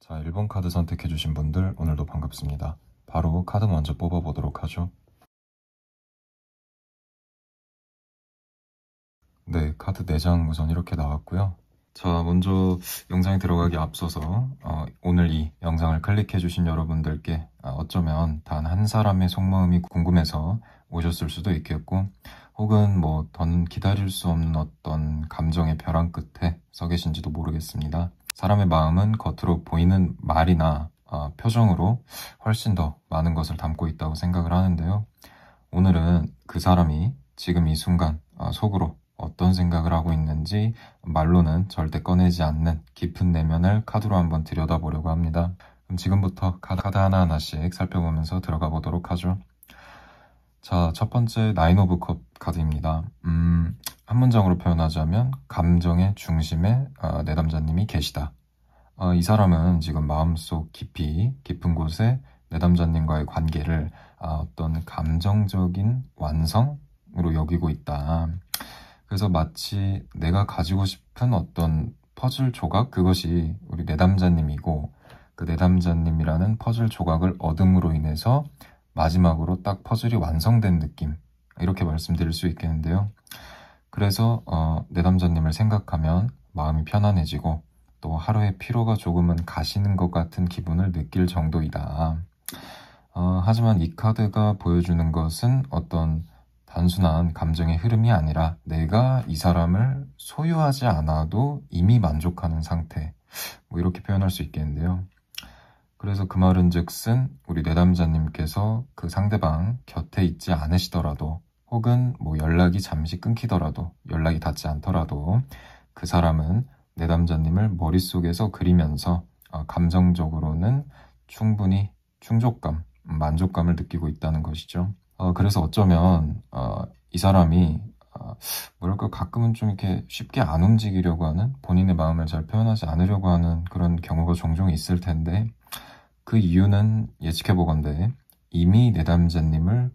자, 1번 카드 선택해주신 분들 오늘도 반갑습니다. 바로 카드 먼저 뽑아보도록 하죠. 네, 카드 4장 우선 이렇게 나왔고요. 자, 먼저 영상에 들어가기 앞서서 오늘 이 영상을 클릭해주신 여러분들께 어쩌면 단 한 사람의 속마음이 궁금해서 오셨을 수도 있겠고, 혹은 뭐 더는 기다릴 수 없는 어떤 감정의 벼랑 끝에 서 계신지도 모르겠습니다. 사람의 마음은 겉으로 보이는 말이나 표정으로 훨씬 더 많은 것을 담고 있다고 생각을 하는데요. 오늘은 그 사람이 지금 이 순간 속으로 어떤 생각을 하고 있는지 말로는 절대 꺼내지 않는 깊은 내면을 카드로 한번 들여다보려고 합니다. 그럼 지금부터 카드 하나하나씩 살펴보면서 들어가 보도록 하죠. 자, 첫 번째 나인 오브 컵 카드입니다. 한 문장으로 표현하자면 감정의 중심에 내담자님이 계시다. 이 사람은 지금 마음속 깊은 곳에 내담자님과의 관계를 어떤 감정적인 완성으로 여기고 있다. 그래서 마치 내가 가지고 싶은 어떤 퍼즐 조각, 그것이 우리 내담자님이고, 그 내담자님이라는 퍼즐 조각을 얻음으로 인해서 마지막으로 딱 퍼즐이 완성된 느낌, 이렇게 말씀드릴 수 있겠는데요. 그래서 내담자님을 생각하면 마음이 편안해지고 또 하루의 피로가 조금은 가시는 것 같은 기분을 느낄 정도이다. 하지만 이 카드가 보여주는 것은 어떤 단순한 감정의 흐름이 아니라 내가 이 사람을 소유하지 않아도 이미 만족하는 상태, 뭐 이렇게 표현할 수 있겠는데요. 그래서 그 말은 즉슨 우리 내담자님께서 그 상대방 곁에 있지 않으시더라도, 혹은 뭐 연락이 잠시 끊기더라도, 연락이 닿지 않더라도 그 사람은 내담자님을 머릿속에서 그리면서 감정적으로는 충분히 충족감, 만족감을 느끼고 있다는 것이죠. 그래서 어쩌면 이 사람이 뭐랄까 가끔은 좀 이렇게 쉽게 안 움직이려고 하는, 본인의 마음을 잘 표현하지 않으려고 하는 그런 경우가 종종 있을 텐데, 그 이유는 예측해보건대 이미 내담자님을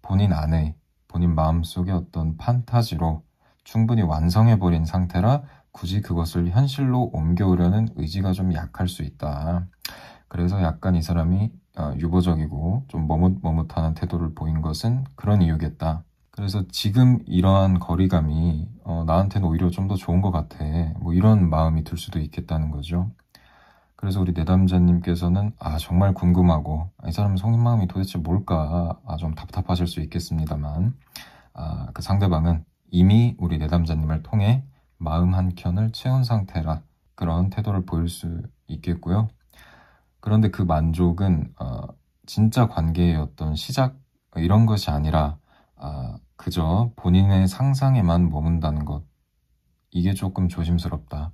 본인 안에, 본인 마음속의 어떤 판타지로 충분히 완성해버린 상태라 굳이 그것을 현실로 옮겨오려는 의지가 좀 약할 수 있다. 그래서 약간 이 사람이 유보적이고 좀 머뭇머뭇하는 태도를 보인 것은 그런 이유겠다. 그래서 지금 이러한 거리감이 나한테는 오히려 좀 더 좋은 것 같아, 뭐 이런 마음이 들 수도 있겠다는 거죠. 그래서 우리 내담자님께서는 정말 궁금하고 이 사람 속마음이 도대체 뭘까 좀 답답하실 수 있겠습니다만, 그 상대방은 이미 우리 내담자님을 통해 마음 한켠을 채운 상태라 그런 태도를 보일 수 있겠고요. 그런데 그 만족은 진짜 관계의 어떤 시작 이런 것이 아니라 그저 본인의 상상에만 머문다는 것, 이게 조금 조심스럽다.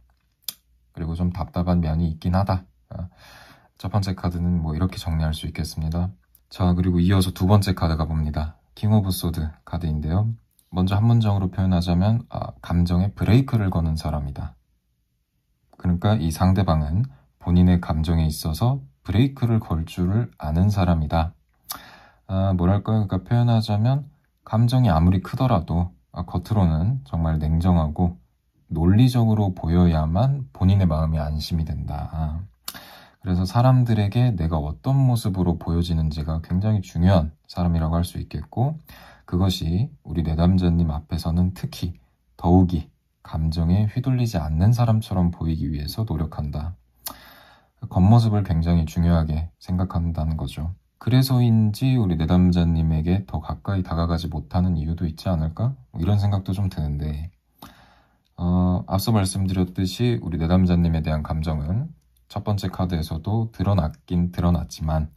그리고 좀 답답한 면이 있긴 하다. 첫 번째 카드는 뭐 이렇게 정리할 수 있겠습니다. 자, 그리고 이어서 두 번째 카드가 봅니다. 킹 오브 소드 카드인데요. 먼저 한 문장으로 표현하자면 감정에 브레이크를 거는 사람이다. 그러니까 이 상대방은 본인의 감정에 있어서 브레이크를 걸 줄을 아는 사람이다. 뭐랄까요? 그러니까 표현하자면 감정이 아무리 크더라도 겉으로는 정말 냉정하고 논리적으로 보여야만 본인의 마음이 안심이 된다. 그래서 사람들에게 내가 어떤 모습으로 보여지는지가 굉장히 중요한 사람이라고 할 수 있겠고, 그것이 우리 내담자님 앞에서는 특히 더욱이 감정에 휘둘리지 않는 사람처럼 보이기 위해서 노력한다. 겉모습을 굉장히 중요하게 생각한다는 거죠. 그래서인지 우리 내담자님에게 더 가까이 다가가지 못하는 이유도 있지 않을까? 이런 생각도 좀 드는데, 앞서 말씀드렸듯이 우리 내담자님에 대한 감정은 첫 번째 카드에서도 드러났긴 드러났지만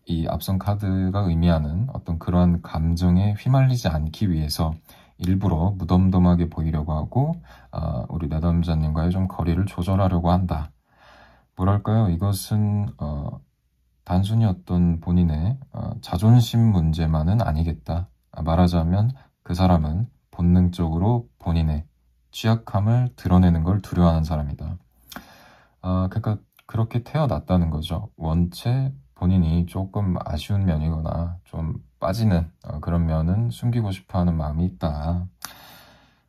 이 앞선 카드가 의미하는 어떤 그러한 감정에 휘말리지 않기 위해서 일부러 무덤덤하게 보이려고 하고 우리 내담자님과의 좀 거리를 조절하려고 한다. 뭐랄까요? 이것은 단순히 어떤 본인의 자존심 문제만은 아니겠다. 말하자면 그 사람은 본능적으로 본인의 취약함을 드러내는 걸 두려워하는 사람이다. 그러니까 그렇게 태어났다는 거죠. 원체 본인이 조금 아쉬운 면이거나 좀 빠지는 그런 면은 숨기고 싶어하는 마음이 있다.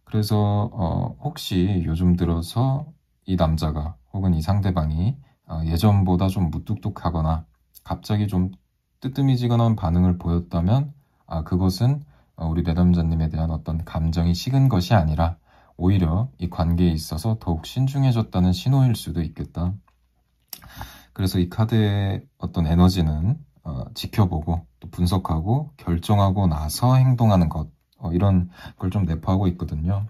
그래서 혹시 요즘 들어서 이 남자가 혹은 이 상대방이 예전보다 좀 무뚝뚝하거나 갑자기 좀 뜨뜨미지근한 반응을 보였다면 그것은 우리 내담자님에 대한 어떤 감정이 식은 것이 아니라 오히려 이 관계에 있어서 더욱 신중해졌다는 신호일 수도 있겠다. 그래서 이 카드의 어떤 에너지는 지켜보고 또 분석하고 결정하고 나서 행동하는 것, 이런 걸 좀 내포하고 있거든요.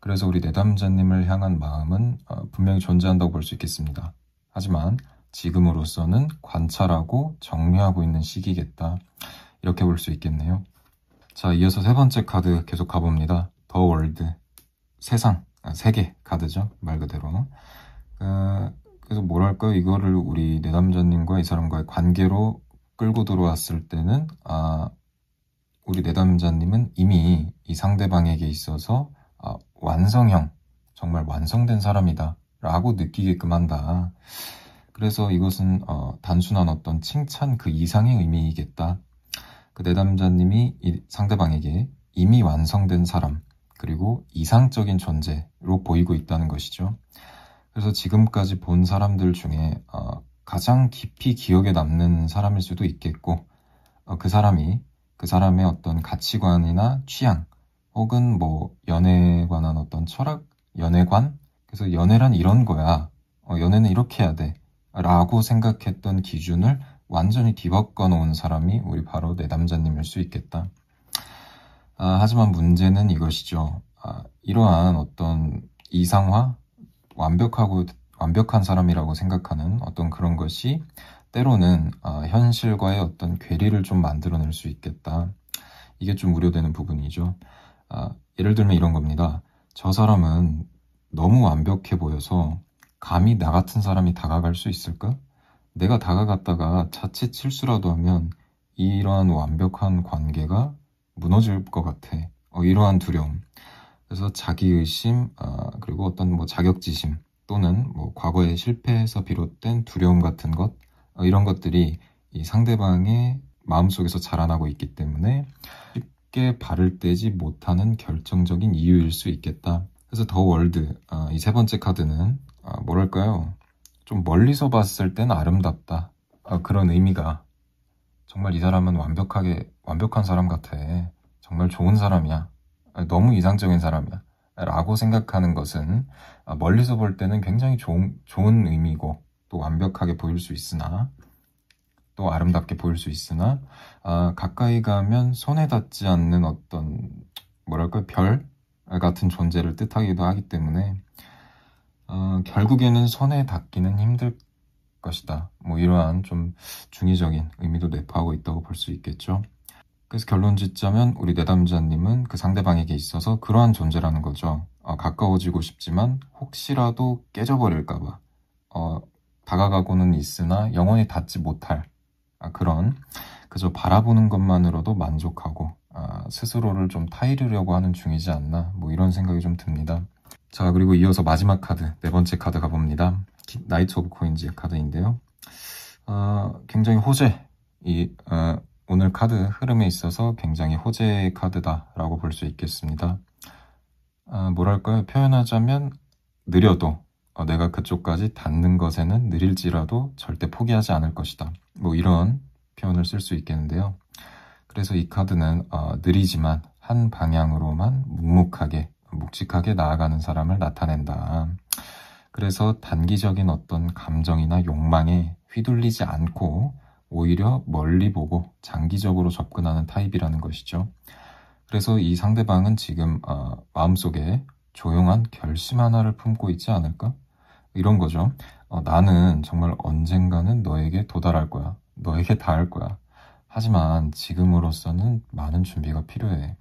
그래서 우리 내담자님을 향한 마음은 분명히 존재한다고 볼 수 있겠습니다. 하지만 지금으로서는 관찰하고 정리하고 있는 시기겠다. 이렇게 볼 수 있겠네요. 자, 이어서 세 번째 카드 계속 가봅니다. 더 월드, 세상, 세계 카드죠. 말 그대로. 그래서 뭐랄까요, 이거를 우리 내담자님과 이 사람과의 관계로 끌고 들어왔을 때는 우리 내담자님은 이미 이 상대방에게 있어서 완성형, 정말 완성된 사람이다 라고 느끼게끔 한다. 그래서 이것은 단순한 어떤 칭찬 그 이상의 의미이겠다. 그 내담자님이 이 상대방에게 이미 완성된 사람, 그리고 이상적인 존재로 보이고 있다는 것이죠. 그래서 지금까지 본 사람들 중에 가장 깊이 기억에 남는 사람일 수도 있겠고, 그 사람의 어떤 가치관이나 취향, 혹은 뭐 연애에 관한 어떤 철학, 연애관, 그래서 연애란 이런 거야, 연애는 이렇게 해야 돼 라고 생각했던 기준을 완전히 뒤바꿔 놓은 사람이 우리 바로 내담자님일 수 있겠다. 하지만 문제는 이것이죠. 이러한 어떤 이상화, 완벽한 사람이라고 생각하는 어떤 그런 것이 때로는 현실과의 어떤 괴리를 좀 만들어낼 수 있겠다. 이게 좀 우려되는 부분이죠. 예를 들면 이런 겁니다. 저 사람은 너무 완벽해 보여서 감히 나 같은 사람이 다가갈 수 있을까? 내가 다가갔다가 자칫 실수라도 하면 이러한 완벽한 관계가 무너질 것 같아. 이러한 두려움. 그래서 자기의심, 그리고 어떤 뭐 자격지심 또는 뭐 과거의 실패에서 비롯된 두려움 같은 것, 이런 것들이 이 상대방의 마음속에서 자라나고 있기 때문에 쉽게 발을 떼지 못하는 결정적인 이유일 수 있겠다. 그래서 더 월드, 이 세 번째 카드는 뭐랄까요? 좀 멀리서 봤을 땐 아름답다. 그런 의미가, 정말 이 사람은 완벽한 사람 같아. 정말 좋은 사람이야. 너무 이상적인 사람이야. 라고 생각하는 것은 멀리서 볼 때는 굉장히 좋은 의미고 또 완벽하게 보일 수 있으나, 또 아름답게 보일 수 있으나, 가까이 가면 손에 닿지 않는 어떤 뭐랄까 별 같은 존재를 뜻하기도 하기 때문에 결국에는 손에 닿기는 힘들 것이다. 뭐 이러한 좀 중의적인 의미도 내포하고 있다고 볼 수 있겠죠. 그래서 결론 짓자면 우리 내담자님은 그 상대방에게 있어서 그러한 존재라는 거죠. 가까워지고 싶지만 혹시라도 깨져버릴까봐 다가가고는 있으나 영원히 닿지 못할 그런, 그저 바라보는 것만으로도 만족하고 스스로를 좀 타이르려고 하는 중이지 않나, 뭐 이런 생각이 좀 듭니다. 자, 그리고 이어서 마지막 카드, 네 번째 카드 가봅니다. 나이트 오브 코인즈의 카드인데요. 굉장히 호재, 오늘 카드 흐름에 있어서 굉장히 호재의 카드다라고 볼 수 있겠습니다. 뭐랄까요? 표현하자면 느려도 내가 그쪽까지 닿는 것에는 느릴지라도 절대 포기하지 않을 것이다. 뭐 이런 표현을 쓸 수 있겠는데요. 그래서 이 카드는 느리지만 한 방향으로만 묵직하게 나아가는 사람을 나타낸다. 그래서 단기적인 어떤 감정이나 욕망에 휘둘리지 않고 오히려 멀리 보고 장기적으로 접근하는 타입이라는 것이죠. 그래서 이 상대방은 지금 마음속에 조용한 결심 하나를 품고 있지 않을까? 이런 거죠. 나는 정말 언젠가는 너에게 도달할 거야. 너에게 닿을 거야. 하지만 지금으로서는 많은 준비가 필요해.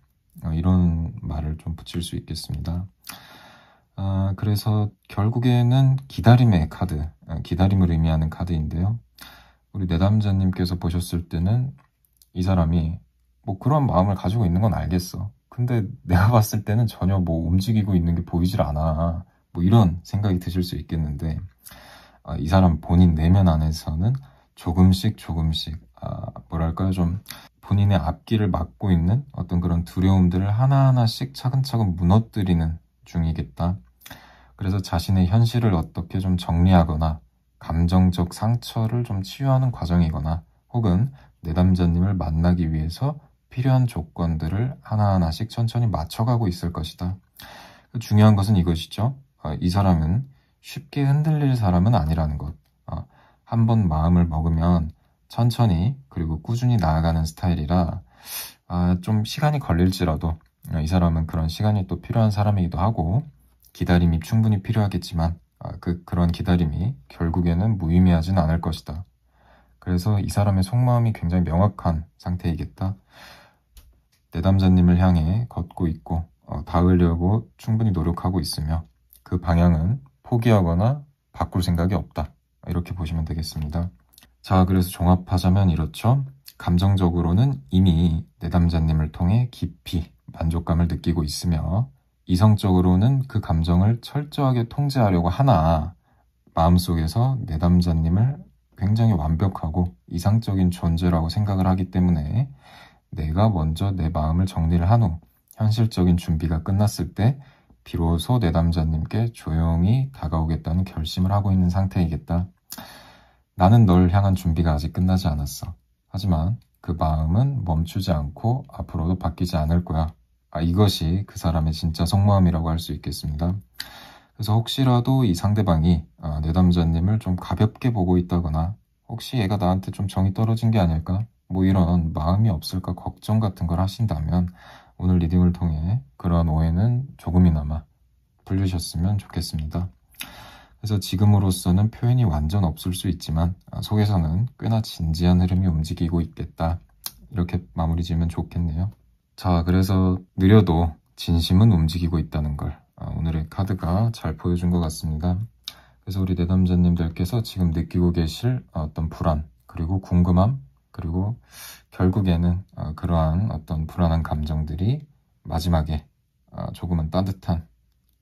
이런 말을 좀 붙일 수 있겠습니다. 그래서 결국에는 기다림의 카드, 기다림을 의미하는 카드인데요. 우리 내담자님께서 보셨을 때는 이 사람이 뭐 그런 마음을 가지고 있는 건 알겠어. 근데 내가 봤을 때는 전혀 뭐 움직이고 있는 게 보이질 않아. 뭐 이런 생각이 드실 수 있겠는데, 이 사람 본인 내면 안에서는 조금씩 뭐랄까요, 좀 본인의 앞길을 막고 있는 어떤 그런 두려움들을 하나하나씩 차근차근 무너뜨리는 중이겠다. 그래서 자신의 현실을 어떻게 좀 정리하거나 감정적 상처를 좀 치유하는 과정이거나 혹은 내담자님을 만나기 위해서 필요한 조건들을 하나하나씩 천천히 맞춰가고 있을 것이다. 중요한 것은 이것이죠. 이 사람은 쉽게 흔들릴 사람은 아니라는 것. 한번 마음을 먹으면 천천히 그리고 꾸준히 나아가는 스타일이라 좀 시간이 걸릴지라도 이 사람은 그런 시간이 또 필요한 사람이기도 하고 기다림이 충분히 필요하겠지만 그런 기다림이 결국에는 무의미하진 않을 것이다. 그래서 이 사람의 속마음이 굉장히 명확한 상태이겠다. 내담자님을 향해 걷고 있고 닿으려고 충분히 노력하고 있으며 그 방향은 포기하거나 바꿀 생각이 없다. 이렇게 보시면 되겠습니다. 자, 그래서 종합하자면 이렇죠. 감정적으로는 이미 내담자님을 통해 깊이 만족감을 느끼고 있으며 이성적으로는 그 감정을 철저하게 통제하려고 하나 마음속에서 내담자님을 굉장히 완벽하고 이상적인 존재라고 생각을 하기 때문에 내가 먼저 내 마음을 정리를 한 후 현실적인 준비가 끝났을 때 비로소 내담자님께 조용히 다가오겠다는 결심을 하고 있는 상태이겠다. 나는 널 향한 준비가 아직 끝나지 않았어. 하지만 그 마음은 멈추지 않고 앞으로도 바뀌지 않을 거야. 이것이 그 사람의 진짜 속마음이라고 할 수 있겠습니다. 그래서 혹시라도 이 상대방이 내담자님을 좀 가볍게 보고 있다거나 혹시 얘가 나한테 좀 정이 떨어진 게 아닐까? 뭐 이런 마음이 없을까 걱정 같은 걸 하신다면 오늘 리딩을 통해 그러한 오해는 조금이나마 풀리셨으면 좋겠습니다. 그래서 지금으로서는 표현이 완전 없을 수 있지만 속에서는 꽤나 진지한 흐름이 움직이고 있겠다. 이렇게 마무리 지으면 좋겠네요. 자, 그래서 느려도 진심은 움직이고 있다는 걸 오늘의 카드가 잘 보여준 것 같습니다. 그래서 우리 내담자님들께서 지금 느끼고 계실 어떤 불안, 그리고 궁금함, 그리고 결국에는 그러한 어떤 불안한 감정들이 마지막에 조금은 따뜻한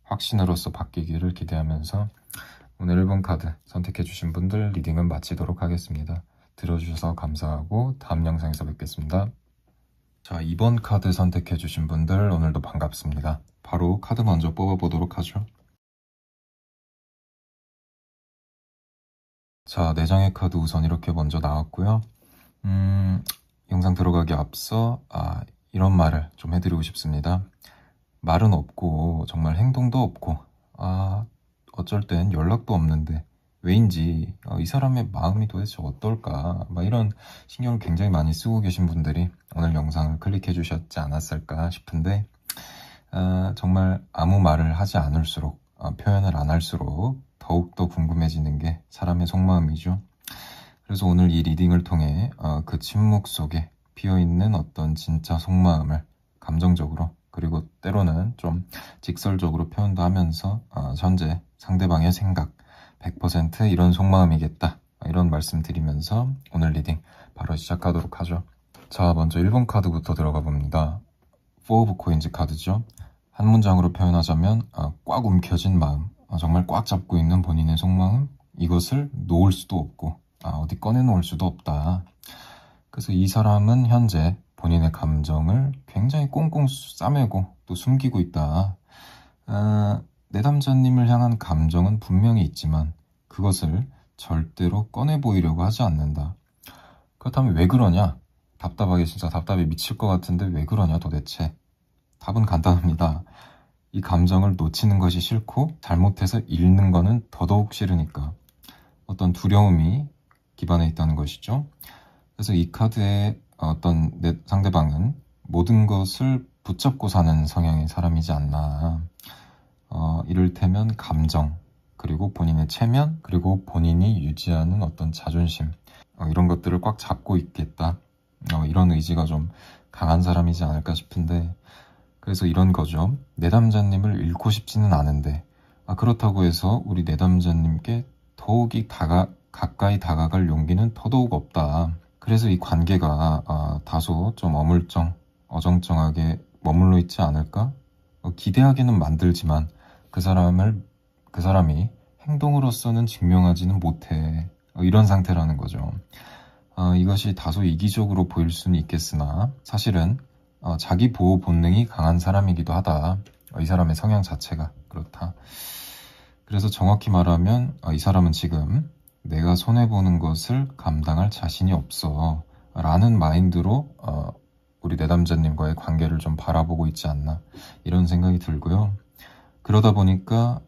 확신으로서 바뀌기를 기대하면서 오늘 1번 카드 선택해주신 분들 리딩은 마치도록 하겠습니다. 들어주셔서 감사하고 다음 영상에서 뵙겠습니다. 자, 2번 카드 선택해주신 분들 오늘도 반갑습니다. 바로 카드 먼저 뽑아보도록 하죠. 자, 4장의 카드 우선 이렇게 먼저 나왔고요. 영상 들어가기 앞서 이런 말을 좀 해드리고 싶습니다. 말은 없고 정말 행동도 없고 어쩔 땐 연락도 없는데 왜인지 이 사람의 마음이 도대체 어떨까 이런 신경을 굉장히 많이 쓰고 계신 분들이 오늘 영상을 클릭해 주셨지 않았을까 싶은데 정말 아무 말을 하지 않을수록 표현을 안 할수록 더욱더 궁금해지는 게 사람의 속마음이죠. 그래서 오늘 이 리딩을 통해 그 침묵 속에 피어있는 어떤 진짜 속마음을 감정적으로 그리고 때로는 좀 직설적으로 표현도 하면서 현재 상대방의 생각 100% 이런 속마음이겠다 이런 말씀 드리면서 오늘 리딩 바로 시작하도록 하죠. 자, 먼저 1번 카드부터 들어가 봅니다. 4 오브 코인즈 카드죠. 한 문장으로 표현하자면 꽉 움켜진 마음, 정말 꽉 잡고 있는 본인의 속마음, 이것을 놓을 수도 없고 어디 꺼내놓을 수도 없다. 그래서 이 사람은 현재 본인의 감정을 굉장히 꽁꽁 싸매고 또 숨기고 있다. 내담자님을 향한 감정은 분명히 있지만 그것을 절대로 꺼내 보이려고 하지 않는다. 그렇다면 왜 그러냐? 답답하게 진짜 답답해 미칠 것 같은데 왜 그러냐 도대체? 답은 간단합니다. 이 감정을 놓치는 것이 싫고 잘못해서 잃는 거는 더더욱 싫으니까 어떤 두려움이 기반에 있다는 것이죠. 그래서 이 카드의 어떤 상대방은 모든 것을 붙잡고 사는 성향의 사람이지 않나. 이를테면 감정, 그리고 본인의 체면, 그리고 본인이 유지하는 어떤 자존심 이런 것들을 꽉 잡고 있겠다. 이런 의지가 좀 강한 사람이지 않을까 싶은데 그래서 이런 거죠. 내담자님을 잃고 싶지는 않은데 그렇다고 해서 우리 내담자님께 더욱이 가까이 다가갈 용기는 더더욱 없다. 그래서 이 관계가 다소 좀 어정쩡하게 머물러 있지 않을까? 기대하게는 만들지만 그 사람이 행동으로서는 증명하지는 못해. 이런 상태라는 거죠. 이것이 다소 이기적으로 보일 수는 있겠으나 사실은 자기 보호 본능이 강한 사람이기도 하다. 이 사람의 성향 자체가 그렇다. 그래서 정확히 말하면 이 사람은 지금 내가 손해보는 것을 감당할 자신이 없어 라는 마인드로 우리 내담자님과의 관계를 좀 바라보고 있지 않나 이런 생각이 들고요. 그러다 보니까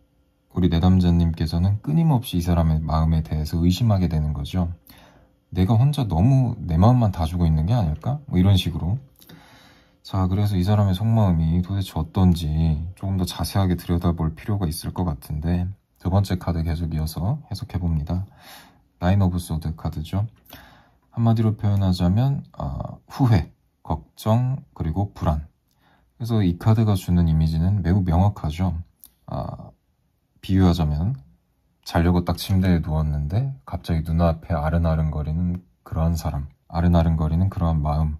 우리 내담자님께서는 끊임없이 이 사람의 마음에 대해서 의심하게 되는 거죠. 내가 혼자 너무 내 마음만 다 주고 있는 게 아닐까? 뭐 이런 식으로. 자, 그래서 이 사람의 속마음이 도대체 어떤지 조금 더 자세하게 들여다볼 필요가 있을 것 같은데, 두 번째 카드 계속 이어서 해석해봅니다. 나인 오브 소드 카드죠. 한마디로 표현하자면 후회, 걱정, 그리고 불안. 그래서 이 카드가 주는 이미지는 매우 명확하죠. 비유하자면 자려고 딱 침대에 누웠는데 갑자기 눈앞에 아른아른거리는 그러한 사람, 아른아른거리는 그러한 마음.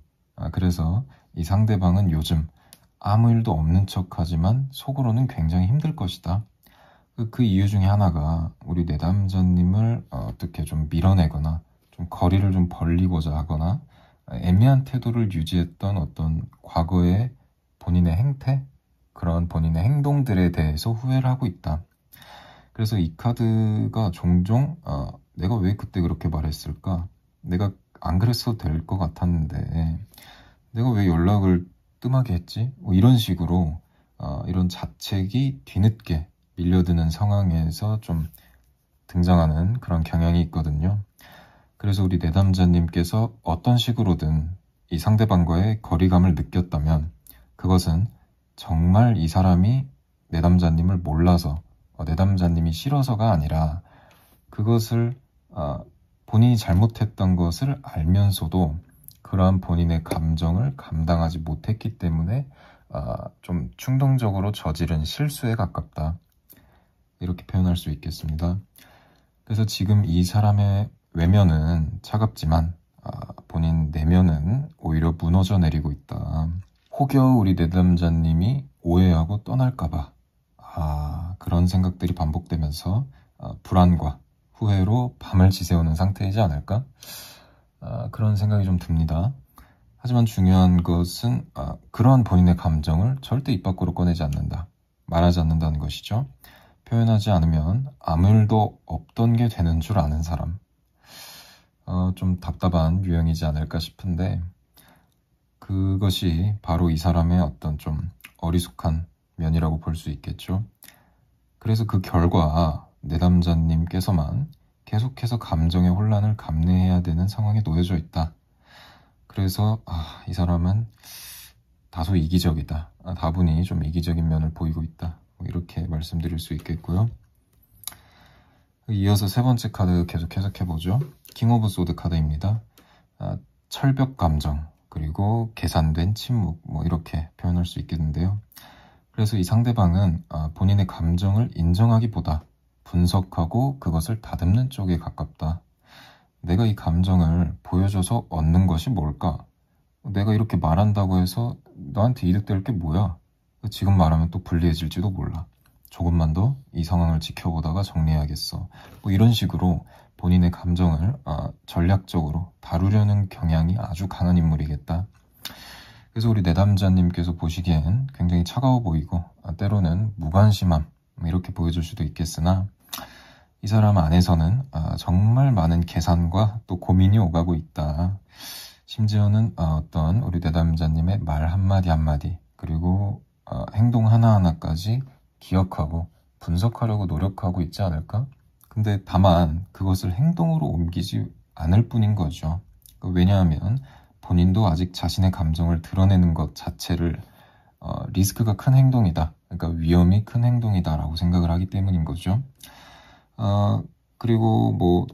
그래서 이 상대방은 요즘 아무 일도 없는 척하지만 속으로는 굉장히 힘들 것이다. 그 이유 중에 하나가 우리 내담자님을 어떻게 좀 밀어내거나 좀 거리를 좀 벌리고자 하거나 애매한 태도를 유지했던 어떤 과거의 본인의 행태, 그런 본인의 행동들에 대해서 후회를 하고 있다. 그래서 이 카드가 종종 내가 왜 그때 그렇게 말했을까? 내가 안 그랬어도 될 것 같았는데 내가 왜 연락을 뜸하게 했지? 뭐 이런 식으로 이런 자책이 뒤늦게 밀려드는 상황에서 좀 등장하는 그런 경향이 있거든요. 그래서 우리 내담자님께서 어떤 식으로든 이 상대방과의 거리감을 느꼈다면 그것은 정말 이 사람이 내담자님을 몰라서 내담자님이 싫어서가 아니라 그것을 본인이 잘못했던 것을 알면서도 그러한 본인의 감정을 감당하지 못했기 때문에 좀 충동적으로 저지른 실수에 가깝다. 이렇게 표현할 수 있겠습니다. 그래서 지금 이 사람의 외면은 차갑지만 본인 내면은 오히려 무너져 내리고 있다. 혹여 우리 내담자님이 오해하고 떠날까봐 그런 생각들이 반복되면서 불안과 후회로 밤을 지새우는 상태이지 않을까? 그런 생각이 좀 듭니다. 하지만 중요한 것은 그러한 본인의 감정을 절대 입 밖으로 꺼내지 않는다. 말하지 않는다는 것이죠. 표현하지 않으면 아무 일도 없던 게 되는 줄 아는 사람. 좀 답답한 유형이지 않을까 싶은데 그것이 바로 이 사람의 어떤 좀 어리숙한 면이라고 볼 수 있겠죠. 그래서 그 결과 내담자님께서만 계속해서 감정의 혼란을 감내해야 되는 상황에 놓여져 있다. 그래서 이 사람은 다소 이기적이다. 다분히 좀 이기적인 면을 보이고 있다. 이렇게 말씀드릴 수 있겠고요. 이어서 세 번째 카드 계속 해석해보죠. 킹 오브 소드 카드입니다. 철벽 감정, 그리고 계산된 침묵, 뭐 이렇게 표현할 수 있겠는데요. 그래서 이 상대방은 본인의 감정을 인정하기보다 분석하고 그것을 다듬는 쪽에 가깝다. 내가 이 감정을 보여줘서 얻는 것이 뭘까? 내가 이렇게 말한다고 해서 너한테 이득될 게 뭐야? 지금 말하면 또 불리해질지도 몰라. 조금만 더 이 상황을 지켜보다가 정리해야겠어. 뭐 이런 식으로 본인의 감정을 전략적으로 다루려는 경향이 아주 강한 인물이겠다. 그래서 우리 내담자님께서 보시기엔 굉장히 차가워 보이고 때로는 무관심함 이렇게 보여줄 수도 있겠으나 이 사람 안에서는 정말 많은 계산과 또 고민이 오가고 있다. 심지어는 어떤 우리 내담자님의 말 한마디 한마디 그리고 행동 하나하나까지 기억하고 분석하려고 노력하고 있지 않을까? 근데 다만 그것을 행동으로 옮기지 않을 뿐인 거죠. 왜냐하면 본인도 아직 자신의 감정을 드러내는 것 자체를 리스크가 큰 행동이다. 그러니까 위험이 큰 행동이다라고 생각을 하기 때문인 거죠. 그리고 뭐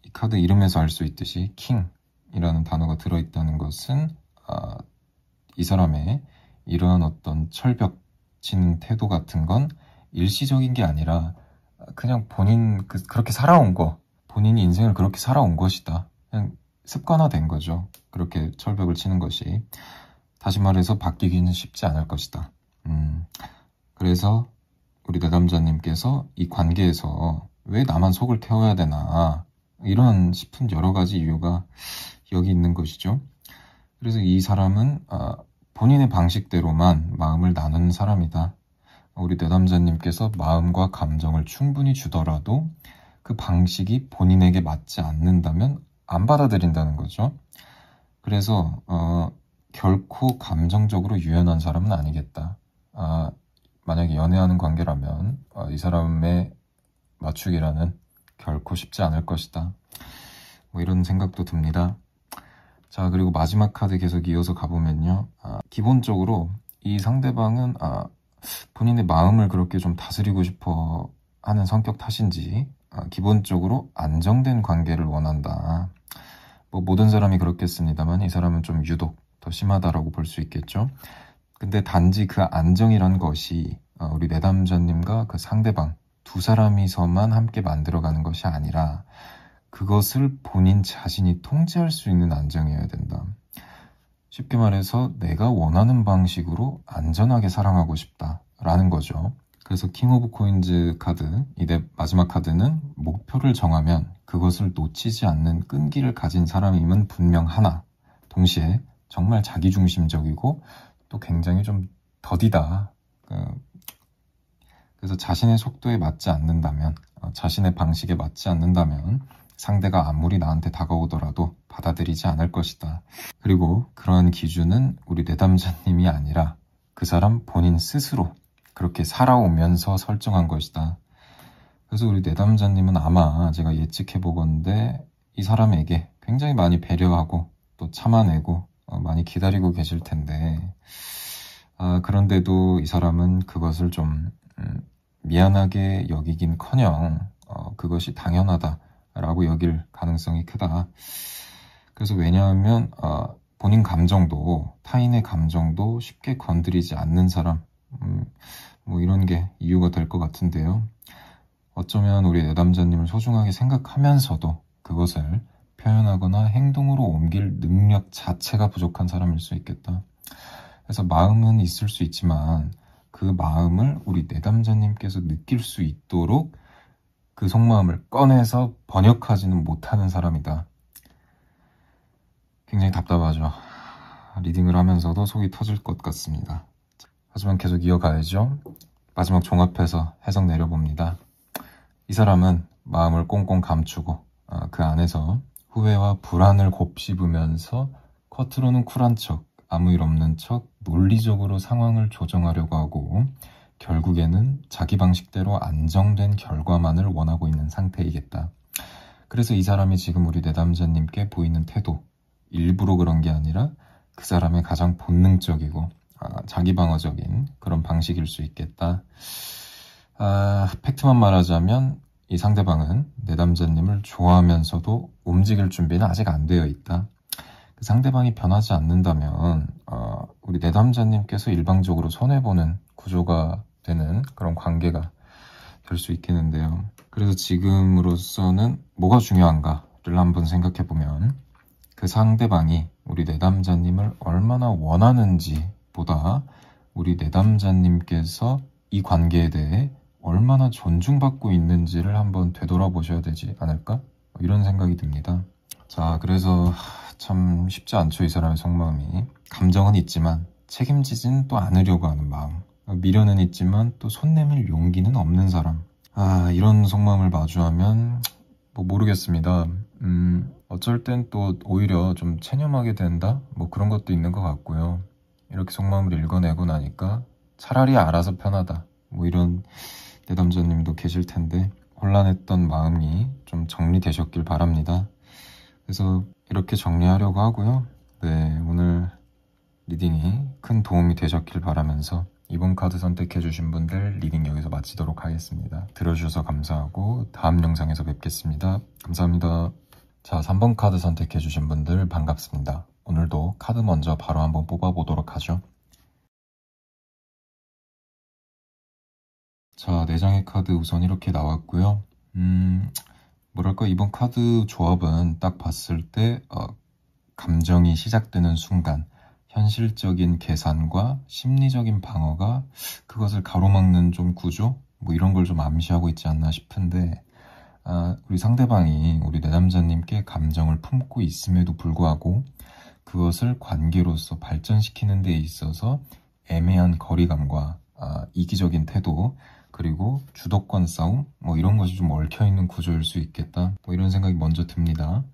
이 카드 이름에서 알 수 있듯이 킹이라는 단어가 들어있다는 것은 이 사람의 이러한 어떤 철벽 치는 태도 같은 건 일시적인 게 아니라 그냥 그렇게 살아온 거, 본인이 인생을 그렇게 살아온 것이다. 그냥 습관화된 거죠. 그렇게 철벽을 치는 것이. 다시 말해서 바뀌기는 쉽지 않을 것이다. 그래서 우리 내담자님께서 이 관계에서 왜 나만 속을 태워야 되나 이런 싶은 여러 가지 이유가 여기 있는 것이죠. 그래서 이 사람은 본인의 방식대로만 마음을 나누는 사람이다. 우리 내담자님께서 마음과 감정을 충분히 주더라도 그 방식이 본인에게 맞지 않는다면 안 받아들인다는 거죠. 그래서 결코 감정적으로 유연한 사람은 아니겠다. 만약에 연애하는 관계라면 이 사람의 맞추기라는 결코 쉽지 않을 것이다. 뭐 이런 생각도 듭니다. 자, 그리고 마지막 카드 계속 이어서 가보면요. 기본적으로 이 상대방은 본인의 마음을 그렇게 좀 다스리고 싶어 하는 성격 탓인지 기본적으로 안정된 관계를 원한다. 뭐 모든 사람이 그렇겠습니다만 이 사람은 좀 유독 더 심하다라고 볼 수 있겠죠. 근데 단지 그 안정이란 것이 우리 내담자님과 그 상대방 두 사람이서만 함께 만들어가는 것이 아니라 그것을 본인 자신이 통제할 수 있는 안정이어야 된다. 쉽게 말해서 내가 원하는 방식으로 안전하게 사랑하고 싶다라는 거죠. 그래서 킹 오브 코인즈 카드, 이 마지막 카드는 목표를 정하면 그것을 놓치지 않는 끈기를 가진 사람임은 분명하나 동시에 정말 자기중심적이고 또 굉장히 좀 더디다. 그래서 자신의 속도에 맞지 않는다면, 자신의 방식에 맞지 않는다면 상대가 아무리 나한테 다가오더라도 받아들이지 않을 것이다. 그리고 그러한 기준은 우리 내담자님이 아니라 그 사람 본인 스스로 그렇게 살아오면서 설정한 것이다. 그래서 우리 내담자님은 아마 제가 예측해보건대 이 사람에게 굉장히 많이 배려하고 또 참아내고 많이 기다리고 계실 텐데 그런데도 이 사람은 그것을 좀 미안하게 여기긴커녕 그것이 당연하다라고 여길 가능성이 크다. 그래서 왜냐하면 본인 감정도 타인의 감정도 쉽게 건드리지 않는 사람 뭐 이런 게 이유가 될 것 같은데요. 어쩌면 우리 내담자님을 소중하게 생각하면서도 그것을 표현하거나 행동으로 옮길 능력 자체가 부족한 사람일 수 있겠다. 그래서 마음은 있을 수 있지만 그 마음을 우리 내담자님께서 느낄 수 있도록 그 속마음을 꺼내서 번역하지는 못하는 사람이다. 굉장히 답답하죠. 리딩을 하면서도 속이 터질 것 같습니다. 하지만 계속 이어가야죠. 마지막 종합해서 해석 내려봅니다. 이 사람은 마음을 꽁꽁 감추고 그 안에서 후회와 불안을 곱씹으면서 겉으로는 쿨한 척, 아무 일 없는 척 논리적으로 상황을 조정하려고 하고 결국에는 자기 방식대로 안정된 결과만을 원하고 있는 상태이겠다. 그래서 이 사람이 지금 우리 내담자님께 보이는 태도, 일부러 그런 게 아니라 그 사람의 가장 본능적이고 자기 방어적인 그런 방식일 수 있겠다. 팩트만 말하자면 이 상대방은 내담자님을 좋아하면서도 움직일 준비는 아직 안 되어 있다. 그 상대방이 변하지 않는다면 우리 내담자님께서 일방적으로 손해보는 구조가 되는 그런 관계가 될 수 있겠는데요. 그래서 지금으로서는 뭐가 중요한가를 한번 생각해보면 그 상대방이 우리 내담자님을 얼마나 원하는지 보다 우리 내담자님께서 이 관계에 대해 얼마나 존중받고 있는지를 한번 되돌아보셔야 되지 않을까? 이런 생각이 듭니다. 자, 그래서 참 쉽지 않죠, 이 사람의 속마음이. 감정은 있지만 책임지진 또 않으려고 하는 마음. 미련은 있지만 또 손 내밀 용기는 없는 사람. 이런 속마음을 마주하면 뭐 모르겠습니다. 어쩔 땐 또 오히려 좀 체념하게 된다? 뭐 그런 것도 있는 것 같고요. 이렇게 속마음을 읽어내고 나니까 차라리 알아서 편하다. 뭐 이런 내담자님도 계실 텐데 혼란했던 마음이 좀 정리되셨길 바랍니다. 그래서 이렇게 정리하려고 하고요. 네, 오늘 리딩이 큰 도움이 되셨길 바라면서 이번 카드 선택해주신 분들 리딩 여기서 마치도록 하겠습니다. 들어주셔서 감사하고 다음 영상에서 뵙겠습니다. 감사합니다. 자, 3번 카드 선택해주신 분들 반갑습니다. 오늘도 카드 먼저 바로 한번 뽑아보도록 하죠. 자, 4장의 카드 우선 이렇게 나왔고요. 뭐랄까 이번 카드 조합은 딱 봤을 때 감정이 시작되는 순간 현실적인 계산과 심리적인 방어가 그것을 가로막는 좀 구조? 뭐 이런 걸 좀 암시하고 있지 않나 싶은데 우리 상대방이 우리 내담자님께 감정을 품고 있음에도 불구하고 그것을 관계로서 발전시키는 데 있어서 애매한 거리감과 이기적인 태도 그리고 주도권 싸움 뭐 이런 것이 좀 얽혀있는 구조일 수 있겠다, 뭐 이런 생각이 먼저 듭니다.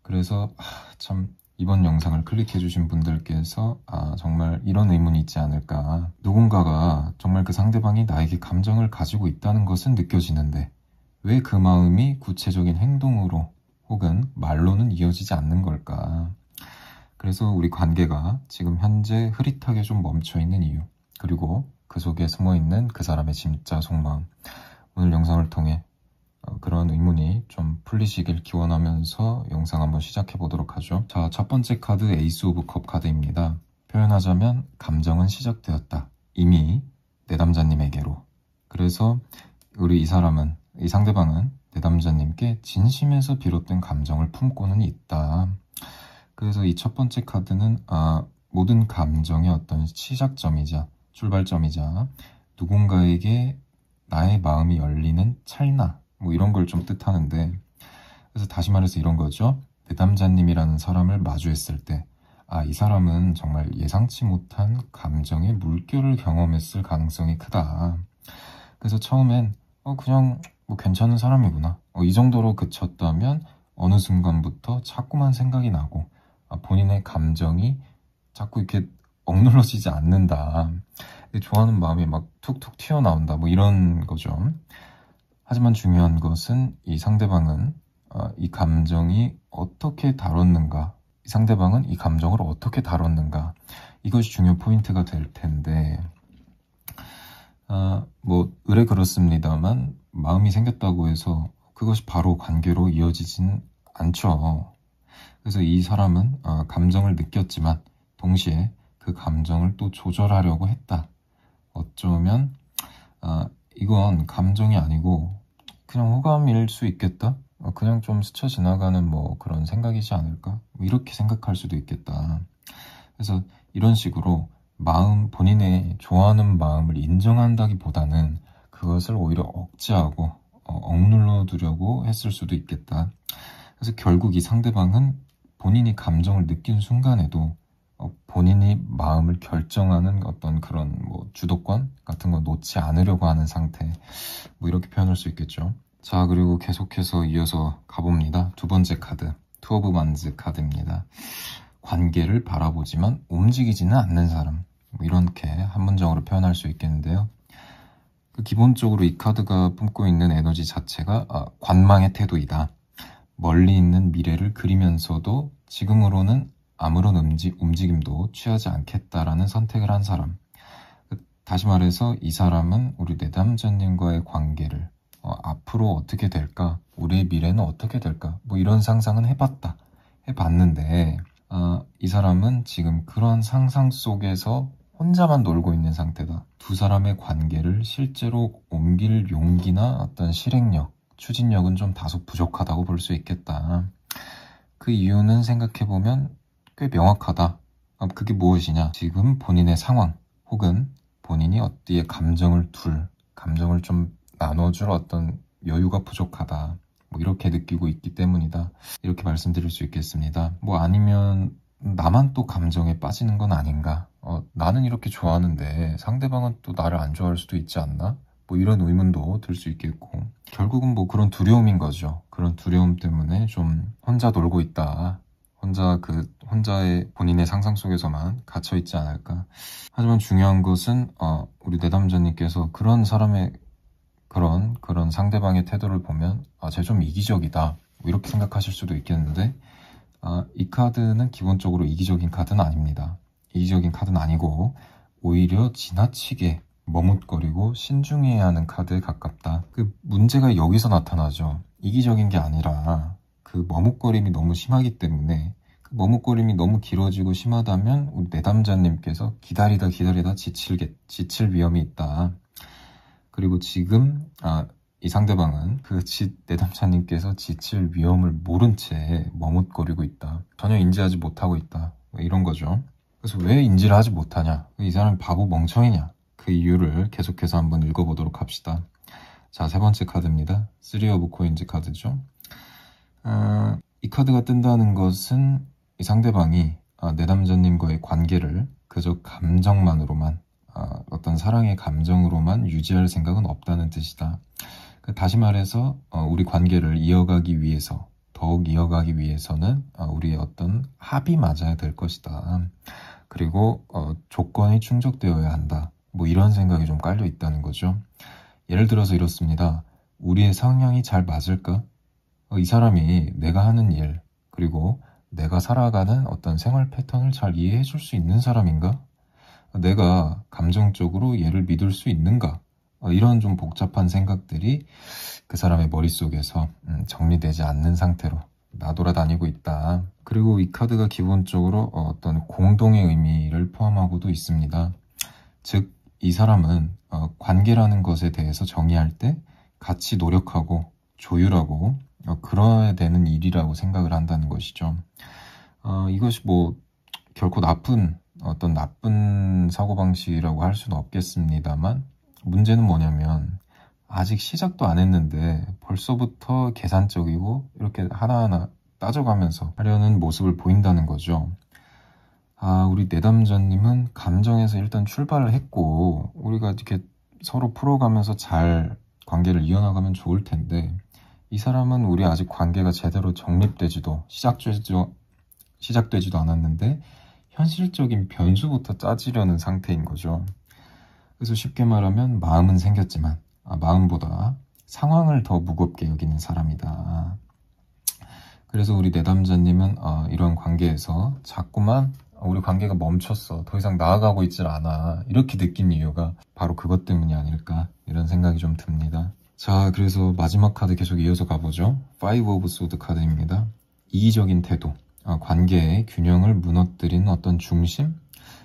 그래서 참 이번 영상을 클릭해주신 분들께서 정말 이런 의문이 있지 않을까. 누군가가 정말 그 상대방이 나에게 감정을 가지고 있다는 것은 느껴지는데 왜 그 마음이 구체적인 행동으로 혹은 말로는 이어지지 않는 걸까. 그래서 우리 관계가 지금 현재 흐릿하게 좀 멈춰있는 이유, 그리고 그 속에 숨어있는 그 사람의 진짜 속마음, 오늘 영상을 통해 그런 의문이 좀 풀리시길 기원하면서 영상 한번 시작해 보도록 하죠. 자, 첫 번째 카드 에이스 오브 컵 카드입니다. 표현하자면 감정은 시작되었다, 이미 내담자님에게로. 그래서 우리 이 상대방은 내담자님께 진심에서 비롯된 감정을 품고는 있다. 그래서 이 첫 번째 카드는 모든 감정의 어떤 시작점이자 출발점이자 누군가에게 나의 마음이 열리는 찰나, 뭐 이런 걸 좀 뜻하는데, 그래서 다시 말해서 이런 거죠. 내담자님이라는 사람을 마주했을 때 이 사람은 정말 예상치 못한 감정의 물결을 경험했을 가능성이 크다. 그래서 처음엔 그냥 뭐 괜찮은 사람이구나, 이 정도로 그쳤다면 어느 순간부터 자꾸만 생각이 나고 본인의 감정이 자꾸 이렇게 억눌러지지 않는다, 좋아하는 마음이 막 툭툭 튀어나온다, 뭐 이런 거죠. 하지만 중요한 것은 이 상대방은 이 감정이 어떻게 다뤘는가, 이 상대방은 이 감정을 어떻게 다뤘는가, 이것이 중요 포인트가 될 텐데, 뭐 의뢰 그렇습니다만 마음이 생겼다고 해서 그것이 바로 관계로 이어지진 않죠. 그래서 이 사람은 감정을 느꼈지만 동시에 그 감정을 또 조절하려고 했다. 어쩌면 이건 감정이 아니고 그냥 호감일 수 있겠다, 그냥 좀 스쳐 지나가는 뭐 그런 생각이지 않을까, 뭐 이렇게 생각할 수도 있겠다. 그래서 이런 식으로 본인의 좋아하는 마음을 인정한다기보다는 그것을 오히려 억제하고 억눌러 두려고 했을 수도 있겠다. 그래서 결국 이 상대방은 본인이 감정을 느낀 순간에도 본인이 마음을 결정하는 어떤 그런 뭐 주도권 같은 거 놓지 않으려고 하는 상태, 뭐 이렇게 표현할 수 있겠죠. 자, 그리고 계속해서 이어서 가봅니다. 두 번째 카드, 투 오브 만즈 카드입니다. 관계를 바라보지만 움직이지는 않는 사람, 뭐 이렇게 한 문장으로 표현할 수 있겠는데요. 기본적으로 이 카드가 뿜고 있는 에너지 자체가 관망의 태도이다. 멀리 있는 미래를 그리면서도 지금으로는 아무런 움직임도 취하지 않겠다라는 선택을 한 사람. 다시 말해서 이 사람은 우리 내담자님과의 관계를 앞으로 어떻게 될까, 우리의 미래는 어떻게 될까, 뭐 이런 상상은 해봤는데 이 사람은 지금 그런 상상 속에서 혼자만 놀고 있는 상태다. 두 사람의 관계를 실제로 옮길 용기나 어떤 실행력, 추진력은 좀 다소 부족하다고 볼 수 있겠다. 그 이유는 생각해보면 꽤 명확하다. 그게 무엇이냐, 지금 본인의 상황 혹은 본인이 어디에 감정을 좀 나눠줄 어떤 여유가 부족하다, 뭐 이렇게 느끼고 있기 때문이다, 이렇게 말씀드릴 수 있겠습니다. 뭐 아니면 나만 또 감정에 빠지는 건 아닌가, 나는 이렇게 좋아하는데 상대방은 또 나를 안 좋아할 수도 있지 않나, 뭐 이런 의문도 들 수 있겠고, 결국은 뭐 그런 두려움인 거죠. 그런 두려움 때문에 좀 혼자 놀고 있다, 혼자의 본인의 상상 속에서만 갇혀 있지 않을까. 하지만 중요한 것은 우리 내담자님께서 그런 사람의 그런 상대방의 태도를 보면 쟤 좀 이기적이다, 뭐 이렇게 생각하실 수도 있겠는데, 이 카드는 기본적으로 이기적인 카드는 아닙니다. 이기적인 카드는 아니고 오히려 지나치게 머뭇거리고 신중해야 하는 카드에 가깝다. 그 문제가 여기서 나타나죠. 이기적인 게 아니라 그 머뭇거림이 너무 심하기 때문에, 그 머뭇거림이 너무 길어지고 심하다면 우리 내담자님께서 기다리다 지칠 위험이 있다. 그리고 지금 이 상대방은 내담자님께서 지칠 위험을 모른 채 머뭇거리고 있다. 전혀 인지하지 못하고 있다, 이런 거죠. 그래서 왜 인지를 하지 못하냐, 이 사람이 바보 멍청이냐, 그 이유를 계속해서 한번 읽어보도록 합시다. 자, 세 번째 카드입니다. 3 오브 코인즈 카드죠. 이 카드가 뜬다는 것은 이 상대방이 내담자님과의 관계를 그저 감정만으로만 어떤 사랑의 감정으로만 유지할 생각은 없다는 뜻이다. 다시 말해서 우리 관계를 이어가기 위해서, 더욱 이어가기 위해서는 우리의 어떤 합이 맞아야 될 것이다. 그리고 조건이 충족되어야 한다. 뭐 이런 생각이 좀 깔려 있다는 거죠. 예를 들어서 이렇습니다. 우리의 성향이 잘 맞을까? 이 사람이 내가 하는 일, 그리고 내가 살아가는 어떤 생활 패턴을 잘 이해해 줄 수 있는 사람인가? 내가 감정적으로 얘를 믿을 수 있는가? 이런 좀 복잡한 생각들이 그 사람의 머릿속에서 정리되지 않는 상태로 나돌아다니고 있다. 그리고 이 카드가 기본적으로 어떤 공동의 의미를 포함하고도 있습니다. 즉, 이 사람은 관계라는 것에 대해서 정의할 때 같이 노력하고 조율하고 그러야 되는 일이라고 생각을 한다는 것이죠. 이것이 뭐 결코 나쁜 사고방식이라고 할 수는 없겠습니다만, 문제는 뭐냐면 아직 시작도 안 했는데 벌써부터 계산적이고 이렇게 하나하나 따져가면서 하려는 모습을 보인다는 거죠. 우리 내담자님은 감정에서 일단 출발을 했고 우리가 이렇게 서로 풀어가면서 잘 관계를 이어나가면 좋을 텐데, 이 사람은 우리 아직 관계가 제대로 정립되지도 시작되지도 않았는데 현실적인 변수부터 짜지려는 상태인 거죠. 그래서 쉽게 말하면 마음은 생겼지만 마음보다 상황을 더 무겁게 여기는 사람이다. 그래서 우리 내담자님은 이런 관계에서 자꾸만 우리 관계가 멈췄어, 더 이상 나아가고 있질 않아, 이렇게 느낀 이유가 바로 그것 때문이 아닐까, 이런 생각이 좀 듭니다. 자, 그래서 마지막 카드 계속 이어서 가보죠. Five of Swords 카드입니다. 이기적인 태도, 관계의 균형을 무너뜨리는 어떤 중심?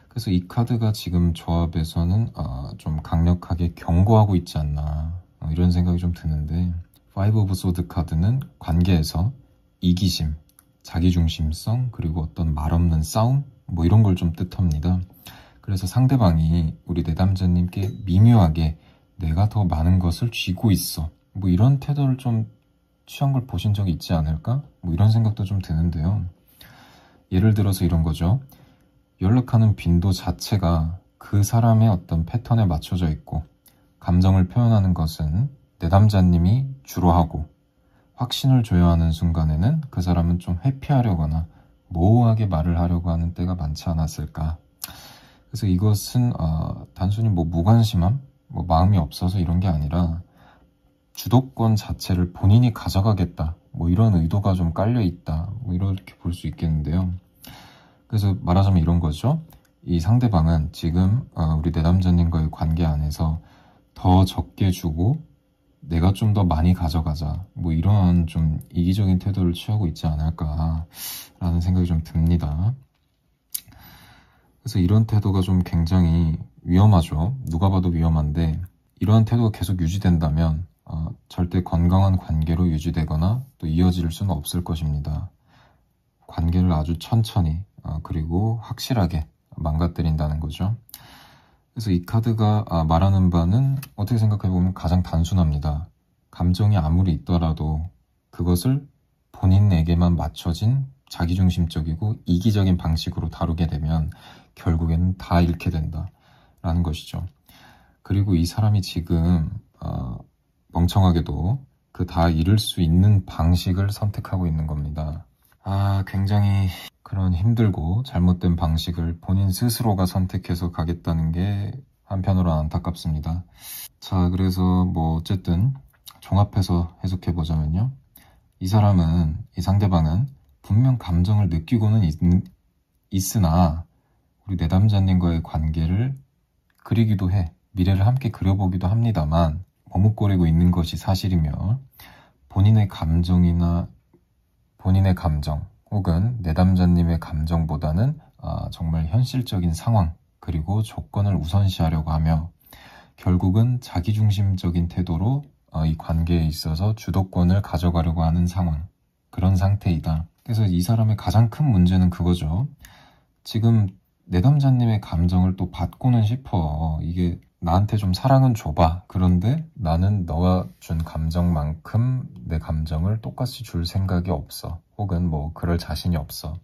그래서 이 카드가 지금 조합에서는 좀 강력하게 경고하고 있지 않나, 이런 생각이 좀 드는데, Five of Swords 카드는 관계에서 이기심, 자기중심성, 그리고 어떤 말없는 싸움, 뭐 이런 걸 좀 뜻합니다. 그래서 상대방이 우리 내담자님께 미묘하게 내가 더 많은 것을 쥐고 있어, 뭐 이런 태도를 좀 취한 걸 보신 적이 있지 않을까? 뭐 이런 생각도 좀 드는데요. 예를 들어서 이런 거죠. 연락하는 빈도 자체가 그 사람의 어떤 패턴에 맞춰져 있고, 감정을 표현하는 것은 내담자님이 주로 하고, 확신을 줘야 하는 순간에는 그 사람은 좀 회피하려거나 모호하게 말을 하려고 하는 때가 많지 않았을까. 그래서 이것은 단순히 뭐 무관심함, 뭐 마음이 없어서 이런 게 아니라 주도권 자체를 본인이 가져가겠다, 뭐 이런 의도가 좀 깔려 있다, 뭐 이렇게 볼 수 있겠는데요. 그래서 말하자면 이런 거죠. 이 상대방은 지금 우리 내담자님과의 관계 안에서 더 적게 주고 내가 좀 더 많이 가져가자, 뭐 이런 좀 이기적인 태도를 취하고 있지 않을까라는 생각이 좀 듭니다. 그래서 이런 태도가 좀 굉장히 위험하죠. 누가 봐도 위험한데, 이러한 태도가 계속 유지된다면 절대 건강한 관계로 유지되거나 또 이어질 수는 없을 것입니다. 관계를 아주 천천히 그리고 확실하게 망가뜨린다는 거죠. 그래서 이 카드가 말하는 바는 어떻게 생각해보면 가장 단순합니다. 감정이 아무리 있더라도 그것을 본인에게만 맞춰진 자기중심적이고 이기적인 방식으로 다루게 되면 결국에는 다 잃게 된다라는 것이죠. 그리고 이 사람이 지금 멍청하게도 그 다 잃을 수 있는 방식을 선택하고 있는 겁니다. 굉장히 그런 힘들고 잘못된 방식을 본인 스스로가 선택해서 가겠다는 게 한편으로는 안타깝습니다. 자, 그래서 뭐 어쨌든 종합해서 해석해보자면요. 이 상대방은 분명 감정을 느끼고는 있으나 우리 내담자님과의 관계를 그리기도 해, 미래를 함께 그려보기도 합니다만 머뭇거리고 있는 것이 사실이며, 본인의 감정 혹은 내담자님의 감정보다는 정말 현실적인 상황 그리고 조건을 우선시하려고 하며 결국은 자기중심적인 태도로 이 관계에 있어서 주도권을 가져가려고 하는 상황, 그런 상태이다. 그래서 이 사람의 가장 큰 문제는 그거죠. 지금 내담자님의 감정을 또 받고는 싶어. 이게 나한테 좀 사랑은 줘봐. 그런데 나는 너가 준 감정만큼 내 감정을 똑같이 줄 생각이 없어. 혹은 뭐 그럴 자신이 없어.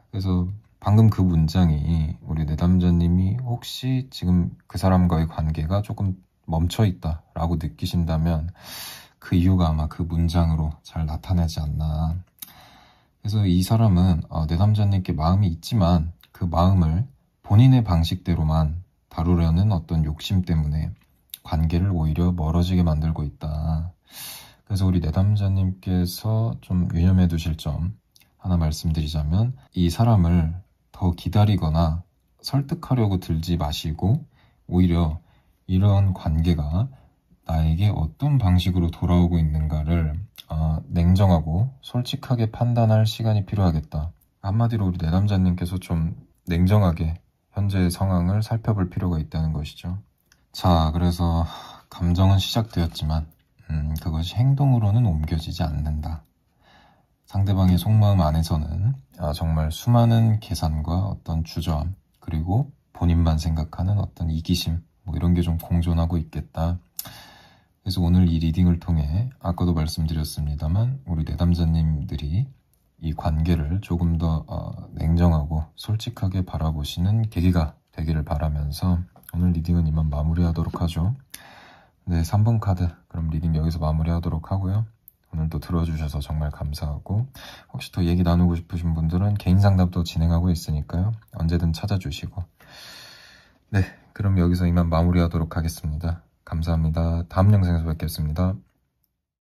그래서 방금 그 문장이 우리 내담자님이 혹시 지금 그 사람과의 관계가 조금 멈춰있다 라고 느끼신다면 그 이유가 아마 그 문장으로 잘 나타나지 않나. 그래서 이 사람은 내담자님께 마음이 있지만 그 마음을 본인의 방식대로만 다루려는 어떤 욕심 때문에 관계를 오히려 멀어지게 만들고 있다. 그래서 우리 내담자님께서 좀 유념해 두실 점 하나 말씀드리자면, 이 사람을 더 기다리거나 설득하려고 들지 마시고 오히려 이런 관계가 나에게 어떤 방식으로 돌아오고 있는가를 냉정하고 솔직하게 판단할 시간이 필요하겠다. 한마디로 우리 내담자님께서 좀 냉정하게 현재의 상황을 살펴볼 필요가 있다는 것이죠. 자, 그래서 감정은 시작되었지만 그것이 행동으로는 옮겨지지 않는다. 상대방의 속마음 안에서는 정말 수많은 계산과 어떤 주저함, 그리고 본인만 생각하는 어떤 이기심, 뭐 이런 게 좀 공존하고 있겠다. 그래서 오늘 이 리딩을 통해 아까도 말씀드렸습니다만 우리 내담자님들이 이 관계를 조금 더 냉정하고 솔직하게 바라보시는 계기가 되기를 바라면서 오늘 리딩은 이만 마무리하도록 하죠. 네, 3번 카드 그럼 리딩 여기서 마무리하도록 하고요. 오늘도 들어주셔서 정말 감사하고, 혹시 더 얘기 나누고 싶으신 분들은 개인 상담도 진행하고 있으니까요. 언제든 찾아주시고. 네, 그럼 여기서 이만 마무리하도록 하겠습니다. 감사합니다. 다음 영상에서 뵙겠습니다.